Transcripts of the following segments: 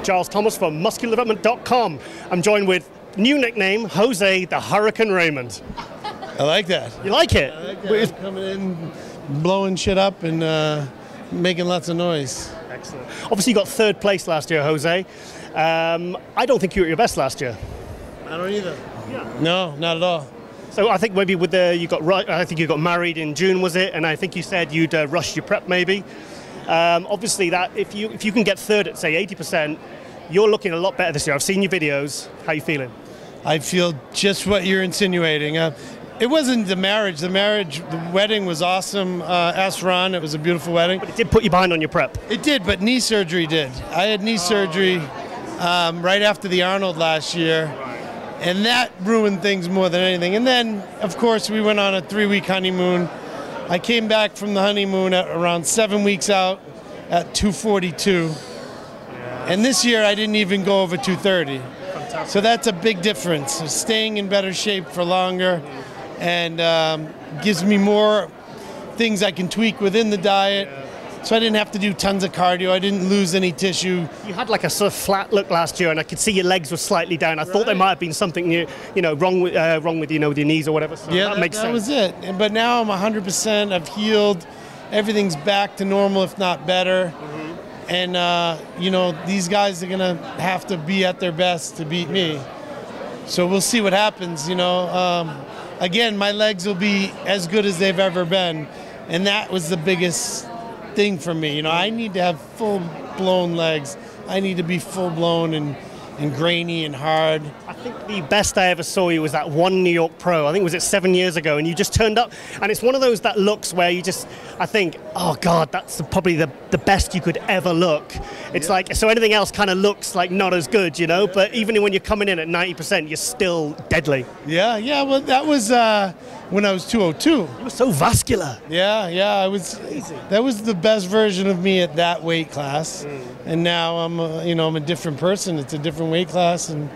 Giles Thomas from musculardevelopment.com. I'm joined with new nickname, Jose the Hurricane Raymond. I like that. You like it? I like that. I'm coming in, blowing shit up and making lots of noise. Excellent. Obviously you got third place last year, Jose. I don't think you were at your best last year. I don't either. Yeah. No, not at all. So I think maybe with I think you got married in June, was it? And I think you said you'd rushed your prep maybe. Obviously that if you can get third at say 80%, you're looking a lot better this year. I've seen your videos. How you feeling? I feel just what you're insinuating. It wasn't the marriage. The wedding was awesome. Ask Ron, it was a beautiful wedding. But it did put you behind on your prep. It did, but knee surgery did. I had knee surgery right after the Arnold last year. And that ruined things more than anything. And then, of course, we went on a 3-week honeymoon. I came back from the honeymoon at around 7 weeks out at 242. And this year, I didn't even go over 230. Fantastic. So that's a big difference. So staying in better shape for longer and gives me more things I can tweak within the diet. So I didn't have to do tons of cardio. I didn't lose any tissue. You had like a sort of flat look last year, and I could see your legs were slightly down. I thought there might have been something wrong with with with your knees or whatever. So yeah, that makes sense. That was it. But now I'm 100%. I've healed. Everything's back to normal, if not better. Mm-hmm. And these guys are gonna have to be at their best to beat me. So we'll see what happens. Again, my legs will be as good as they've ever been, and that was the biggest thing for me. I need to have full-blown legs. I need to be full-blown and grainy and hard. I think the best I ever saw you was that one New York Pro. I think was it 7 years ago, and you just turned up, and it's one of those that looks where you just, I think, oh God, that's probably the best you could ever look. It's like, so anything else kind of looks like not as good, but even when you're coming in at 90%, you're still deadly. Yeah, well, that was when I was 202. You were so vascular. Yeah, I was. Crazy. That was the best version of me at that weight class, and now I'm a different person. It's a different weight class, and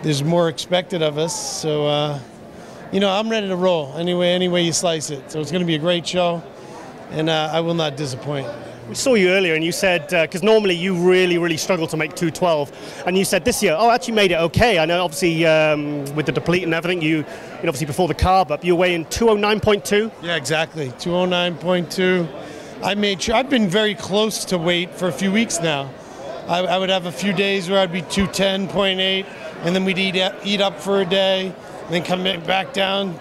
there's more expected of us. So, I'm ready to roll any way you slice it. So it's going to be a great show, and I will not disappoint. We saw you earlier, and you said, because normally you really, really struggle to make 212, and you said this year, actually made it okay. I know, obviously, with the deplete and everything, you obviously before the carb up, you weigh in 209.2. Yeah, exactly, 209.2. I made sure, I've been very close to weight for a few weeks now. I would have a few days where I'd be 210.8, and then we'd eat up for a day, and then come back down.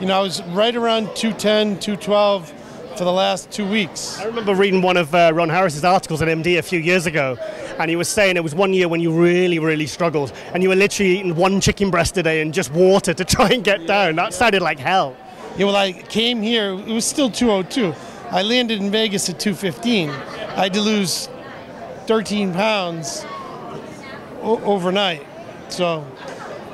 I was right around 210, 212 for the last 2 weeks. I remember reading one of Ron Harris's articles at MD a few years ago, and he was saying it was one year when you really, really struggled, and you were literally eating one chicken breast a day and just water to try and get down. That sounded like hell. Yeah, well, I came here, it was still 202. I landed in Vegas at 215. I had to lose 13 pounds overnight. So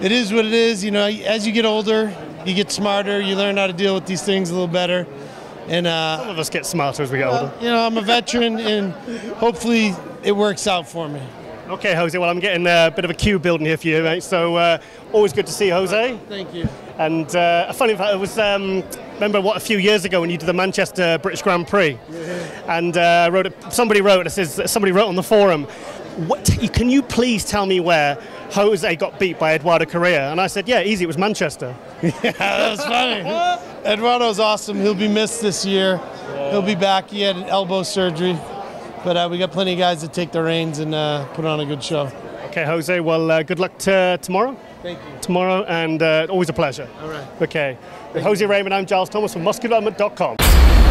it is what it is. As you get older, you get smarter, you learn how to deal with these things a little better. And some of us get smarter as we get older. I'm a veteran, and hopefully it works out for me. Okay, Jose. Well, I'm getting a bit of a queue building here for you, mate. So always good to see you, Jose. Thank you. And a funny fact, it was remember a few years ago when you did the Manchester British Grand Prix, and somebody wrote on the forum, can you please tell me where Jose got beat by Eduardo Correa? And I said, yeah, easy, it was Manchester. Yeah, that was funny. Eduardo's awesome. He'll be missed this year. Yeah. He'll be back. He had elbow surgery. But we got plenty of guys that take the reins and put on a good show. Okay, Jose. Well, good luck tomorrow. Thank you. Tomorrow, and always a pleasure. All right. Okay. With Jose Raymond, I'm Giles Thomas from musculardevelopment.com.